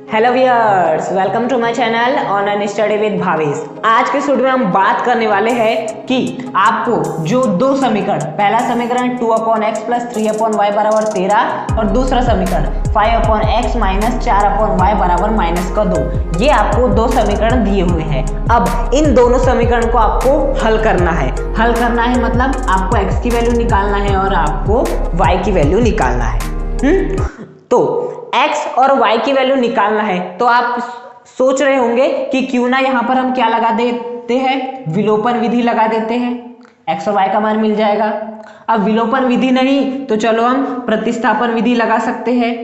Hello viewers, welcome to my channel online study with Bhavesh. आज के video में हम बात करने वाले हैं कि आपको जो दो समीकरण, पहला समीकरण 2/x प्लस 3/y बराबर 13 और दूसरा समीकरण 5/x माइनस 4/y बराबर -2, ये आपको दो समीकरण दिए हुए हैं। अब इन दोनों समीकरण को आपको हल करना है। हल करना है मतलब आपको x की वैल्यू निकालना है और आपको y की वैल्यू निकालना है। तो x और y की वैल्यू निकालना है तो आप सोच रहे होंगे कि क्यों ना यहाँ पर हम क्या लगा देते हैं, विलोपन विधि लगा देते हैं, x और y का मान मिल जाएगा। अब विलोपन विधि नहीं तो चलो हम प्रतिस्थापन विधि लगा सकते हैं।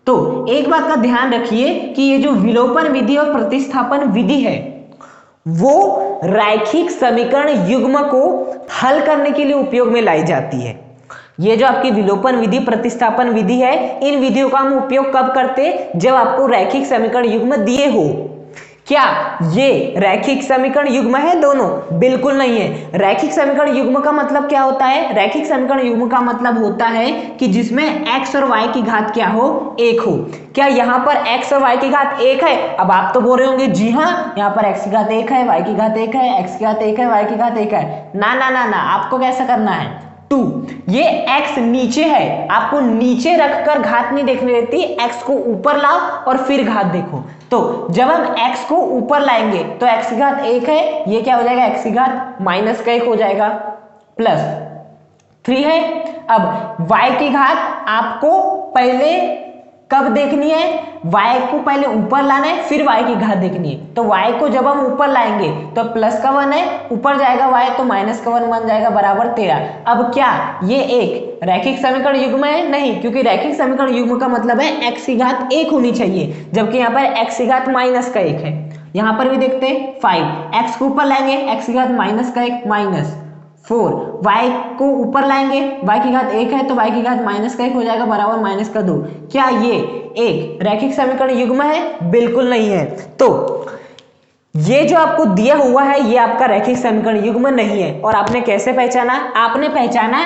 तो एक बात का ध्यान रखिए कि ये जो विलोपन विधि और प्रतिस्थापन विधि है वो रैखिक समीकरण युग्म को हल करने के लिए उपयोग में लाई जाती है। ये जो आपकी विलोपन विधि, प्रतिस्थापन विधि है, इन विधियों का हम उपयोग कब करते? जब आपको रैखिक समीकरण युग्म दिए हो। क्या ये रैखिक समीकरण युग्म है दोनों? बिल्कुल नहीं है। रैखिक समीकरण युग्म का मतलब क्या होता है? रैखिक समीकरण युग्म का मतलब होता है कि जिसमें x और y की घात क्या हो? एक हो। क्या यहाँ पर x और y की घात एक है? अब आप तो बोल रहे होंगे जी हाँ, यहाँ पर x की घात एक है, y की घात एक है, x की घात एक है, y की घात एक है। ना ना ना ना, आपको कैसा करना है? 2, ये x नीचे है, आपको नीचे रखकर घात नहीं देखने देती, x को ऊपर लाओ और फिर घात देखो। तो जब हम x को ऊपर लाएंगे तो x की घात 1 है, ये क्या हो जाएगा? x की घात -1 हो जाएगा, प्लस 3 है। अब y की घात आपको पहले कब देखनी है? y को पहले ऊपर लाना है, फिर y की घात देखनी है। तो y को जब हम ऊपर लाएंगे तो प्लस का 1 है, ऊपर जाएगा y तो माइनस का 1 बन जाएगा बराबर 13। अब क्या ये एक रैखिक समीकरण युग्म है? नहीं, क्योंकि रैखिक समीकरण युग्म का मतलब है x की घात 1 होनी चाहिए, जबकि यहाँ पर x की घात -1 है। यहाँ पर भी देखते हैं 5, x को ऊपर लाएंगे, x की घात -1 -4, y को ऊपर लाएंगे, y की घात 1 है तो y की घात -1 हो जाएगा बराबर -2। क्या ये एक रैखिक समीकरण युग्म है? बिल्कुल नहीं है। तो ये जो आपको दिया हुआ है ये आपका रैखिक समीकरण युग्म नहीं है। और आपने कैसे पहचाना? आपने पहचाना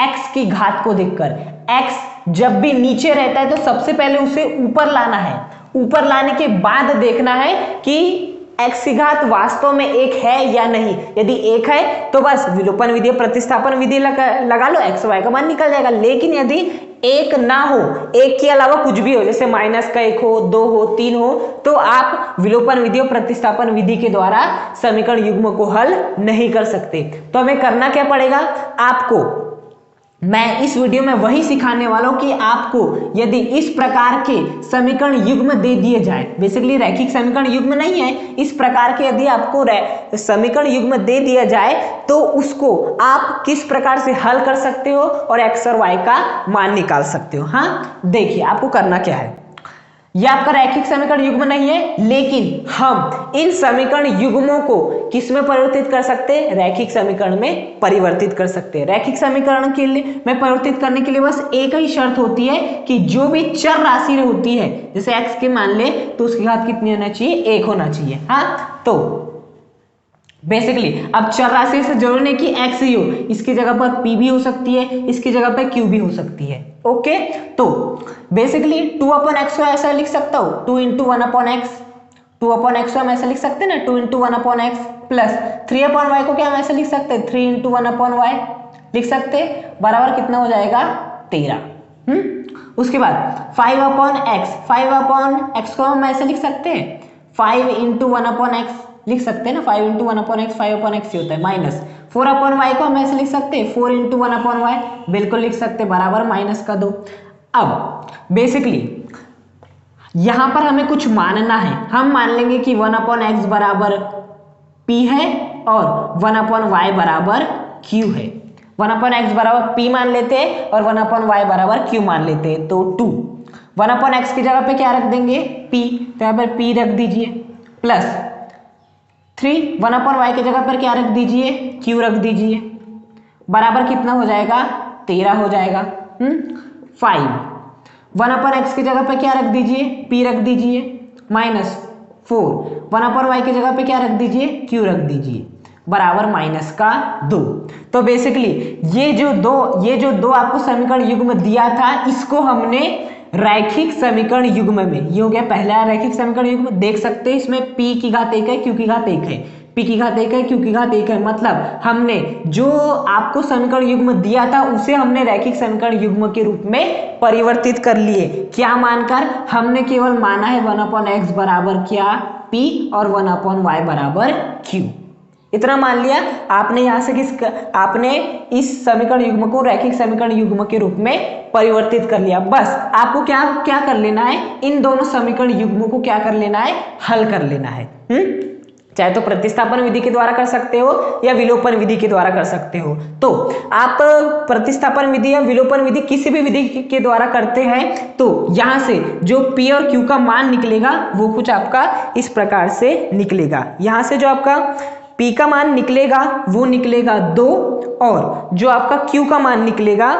x की घात को देखकर। x जब भी नीचे रहता है तो सबसे पहले उसे ऊपर लाना है, ऊपर लाने के बाद देखना है कि x की घात वास्तव में 1 है या नहीं। यदि 1 है तो बस विलोपन विधि, प्रतिस्थापन विधि लगा लो, x y का मान निकल जाएगा। लेकिन यदि 1 ना हो, 1 के अलावा कुछ भी हो, जैसे -1 हो, 2 हो, 3 हो, तो आप विलोपन विधि और प्रतिस्थापन विधि के द्वारा समीकरण युग्म को हल नहीं कर सकते। तो हमें करना क्या पड़ेगा? आपको मैं इस वीडियो में वही सिखाने वाला हूं कि आपको यदि इस प्रकार के समीकरण युग्म दे दिए जाए, बेसिकली रैखिक समीकरण युग्म नहीं है, इस प्रकार के यदि आपको समीकरण युग्म दे दिया जाए तो उसको आप किस प्रकार से हल कर सकते हो और x और y का मान निकाल सकते हो। हाँ, देखिए आपको करना क्या है। यह आपका रैखिक समीकरण युग्म नहीं है, लेकिन हम इन समीकरण युग्मों को किस में परिवर्तित कर सकते हैं? रैखिक समीकरण में परिवर्तित कर सकते हैं। रैखिक समीकरण के लिए में परिवर्तित करने के लिए बस एक ही शर्त होती है कि जो भी चर राशि होती है, जैसे x की मान ले तो उसकी घात कितनी होना चाहिए? 1 होना चाहिए। हाँ, तो बेसिकली अब चर राशि से जरूरी नहीं कि x ही हो, इसकी जगह पर p भी हो सकती है, इसकी जगह पर q भी हो सकती है। ओके, तो बेसिकली 2/x को ऐसा लिख सकता हूँ, 2 × 1/x, 2/x को हम ऐसा लिख सकते हैं ना, 2 × 1/x प्लस 3/y को क्या हम ऐसे लिख सकते हैं, 3 × 1/y लिख सकते हैं, बराबर कितना हो जाएगा? 13। उसके बाद 5/x, 5/x को हम ऐसे लिख सकते हैं, 5 × 1/x लिख सकते हैं ना, 5 × 1/x 5/x ही होता है, माइनस 4/y को हम ऐसे लिख सकते हैं, 4 × 1/y बिल्कुल लिख सकते हैं, बराबर -2। अब बेसिकली यहां पर हमें कुछ मानना है। हम मान लेंगे कि 1/x बराबर p है और 1/y बराबर q है। 1/x बराबर p मान लेते हैं और 1/y बराबर q मान लेते हैं, तो 2। 1/x की जगह पे क्या रख देंगे? p, तो यहाँ पर p रख दीजिए, प्लस 3, 1/y की जगह पर क्या रख दीजिए? q रख दीजिए, बराबर कितना हो जाएगा? 13 हो जाएगा। 5, 1/x की जगह पर क्या रख दीजिए? p रख दीजिए, -4, 1/y की जगह पे क्या रख दीजिए? q रख दीजिए, बराबर -2। तो बेसिकली ये जो दो आपको समीकरण युग्म दिया था, इसको हमने रैखिक समीकरण युग्म में, ये हो गया पहला रैखिक समीकरण युग्म। देख सकते हैं इसमें p की घात 1 है, q की घात 1 है, p की घात 1 है, q की घात 1 है। मतलब हमने जो आपको समीकरण युग्म दिया था उसे हमने रैखिक समीकरण युग्म के रूप में परिवर्तित कर लिए। क्या मानकर? हमने केवल माना है 1/x बराबर क्या p और 1/y बराबर q। इतना मान लिया आपने। यहां से आपने इस समीकरण युग्म को रैखिक समीकरण युग्म के रूप में परिवर्तित कर लिया। बस आपको क्या कर लेना है, इन दोनों समीकरण युग्मों को क्या कर लेना है, हल कर लेना है। चाहे तो प्रतिस्थापन विधि के द्वारा कर सकते हो या विलोपन विधि के द्वारा कर सकते हो। तो आप प्रतिस्थापन विधि या विलोपन विधि किसी भी विधि के द्वारा करते हैं तो यहां से जो p और q का मान निकलेगा वो कुछ आपका इस प्रकार से निकलेगा। यहां से जो आपका p का मान निकलेगा वो निकलेगा 2 और जो आपका q का मान निकलेगा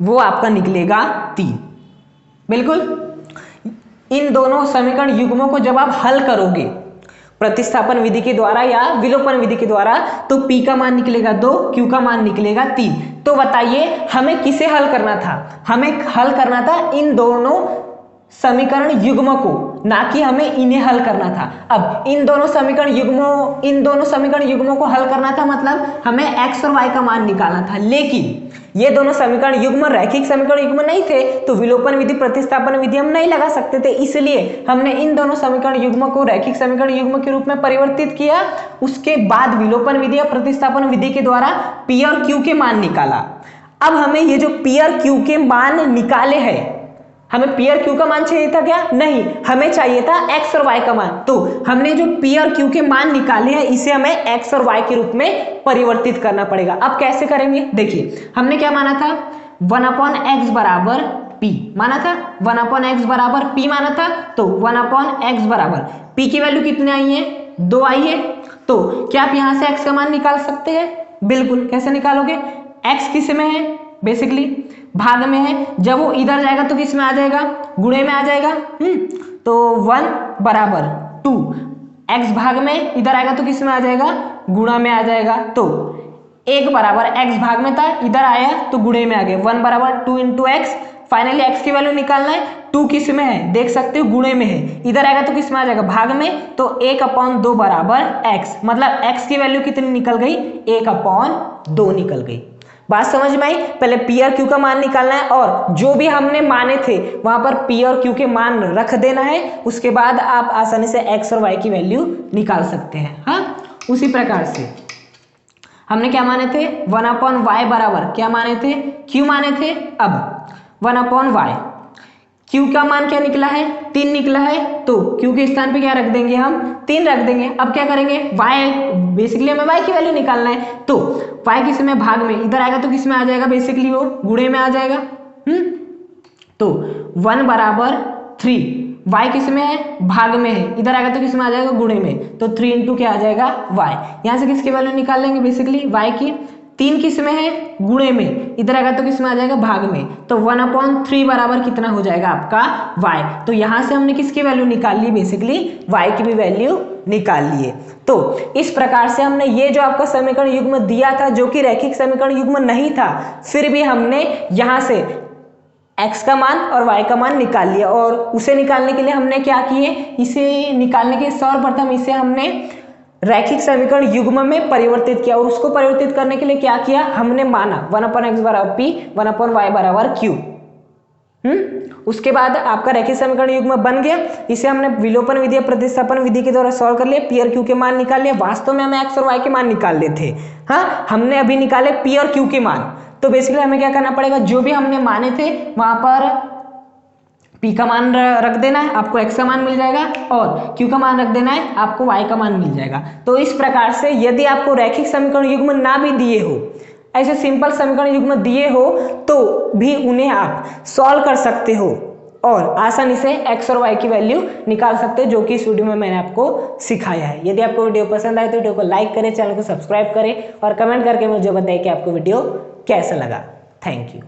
वो आपका निकलेगा 3। बिल्कुल इन दोनों समीकरण युग्मों को जब आप हल करोगे प्रतिस्थापन विधि के द्वारा या विलोपन विधि के द्वारा तो p का मान निकलेगा 2, q का मान निकलेगा 3। तो बताइए हमें किसे हल करना था? हमें हल करना था इन दोनों समीकरण युग्मों को, ना कि हमें इन्हें हल करना था। अब इन दोनों समीकरण युग्मों को हल करना था, मतलब हमें x और y का मान निकालना था। लेकिन ये दोनों समीकरण युग्म रैखिक समीकरण युग्म नहीं थे तो विलोपन विधि प्रतिस्थापन विधि हम नहीं लगा सकते थे, इसलिए हमने इन दोनों समीकरण युग्मों को रैखिक समीकरण युग्म के रूप में परिवर्तित किया। उसके बाद विलोपन विधि या प्रतिस्थापन विधि के द्वारा p और q के मान निकाला। अब हमें ये जो p और q के मान निकाले हैं, हमें p और q का मान चाहिए था क्या? नहीं, हमें चाहिए था x और y का मान। तो हमने जो p और q के मान निकाले हैं इसे हमें x और y के रूप में परिवर्तित करना पड़ेगा। अब कैसे करेंगे? देखिए हमने क्या माना था, 1/x बराबर p माना था, 1/x बराबर p माना था। तो 1/x बराबर p की वैल्यू कितनी आई है? 2 आई है। तो क्या आप यहां से x का मान निकाल सकते हैं? बिल्कुल। कैसे निकालोगे? x किस में है? बेसिकली भाग में है। जब वो इधर जाएगा तो किस में आ जाएगा? गुणे में आ जाएगा। तो 1 बराबर 2 x भाग में इधर आएगा तो किस में आ जाएगा? गुणा में आ जाएगा। तो 1 बराबर x भाग में था, इधर आया तो गुणे में आ गया। 1 बराबर 2 × x। फाइनली x की वैल्यू निकालना है। 2 किस में है? देख सकते हो गुणे में है। इधर आएगा तो किस में आ जाएगा? भाग में। तो 1/2 बराबर x, मतलब x की वैल्यू कितनी निकल गई? 1/2 निकल गई। बात समझ में आई? पहले p और q का मान निकालना है और जो भी हमने माने थे वहां पर p और q के मान रख देना है। उसके बाद आप आसानी से x और y की वैल्यू निकाल सकते हैं। हाँ, उसी प्रकार से हमने क्या माने थे? 1/y बराबर क्या माने थे? q माने थे। अब 1/y, q का मान क्या निकला है? 3 निकला है। तो q के स्थान पे क्या रख देंगे? हम 3 रख देंगे। अब क्या करेंगे? y, बेसिकली हमें y की वैल्यू निकालना है। तो y किस में? भाग में। इधर आएगा तो किस में आ जाएगा? बेसिकली वो गुणे में आ जाएगा। तो 1 बराबर 3, y किस में है? भाग में है। इधर आएगा तो किस में आ जाएगा? गुणे में। तो 3 × क्या आ जाएगा? y। यहां से किसकी वैल्यू निकाल लेंगे? बेसिकली y की। 3 किस में है? गुणे में। इधर आएगा तो किस में आ जाएगा? भाग में। तो 1/3 बराबर कितना हो जाएगा? आपका y। तो यहां से हमने किसकी वैल्यू निकाल ली? बेसिकली y की भी वैल्यू निकाल लिए। तो इस प्रकार से हमने ये जो आपका समीकरण युग्म दिया था जो कि रैखिक समीकरण युग्म नहीं था, फिर भी हमने यहां से x का मान और y का मान निकाल लिया। और उसे निकालने के लिए हमने क्या किए? इसे निकालने के सर्वप्रथम इसे हमने रैखिक समीकरण युग्म में परिवर्तित किया। और उसको परिवर्तित करने के लिए क्या किया? हमने माना 1/x बराबर p, 1/y बराबर q। उसके बाद आपका रैखिक समीकरण युग्म बन गया। इसे हमने विलोपन विधि, प्रतिस्थापन विधि के द्वारा सॉल्व कर लिया। p और q के मान निकाल लिया। वास्तव में हमें x और y के मान निकाल लेते। हाँ, हमने अभी निकाले p और q के मान। तो बेसिकली हमें क्या करना पड़ेगा? जो भी हमने माने थे वहां पर p का मान रख देना है, आपको x का मान मिल जाएगा। और q का मान रख देना है, आपको y का मान मिल जाएगा। तो इस प्रकार से यदि आपको रैखिक समीकरण युग्म ना भी दिए हो, ऐसे सिंपल समीकरण युग्म दिए हो तो भी उन्हें आप सॉल्व कर सकते हो और आसानी से x और y की वैल्यू निकाल सकते हो, जो कि इस वीडियो में मैंने आपको सिखाया है। यदि आपको वीडियो पसंद आए तो वीडियो को लाइक करें, चैनल को सब्सक्राइब करें और कमेंट करके मुझे बताएं कि आपको वीडियो कैसा लगा। Thank you.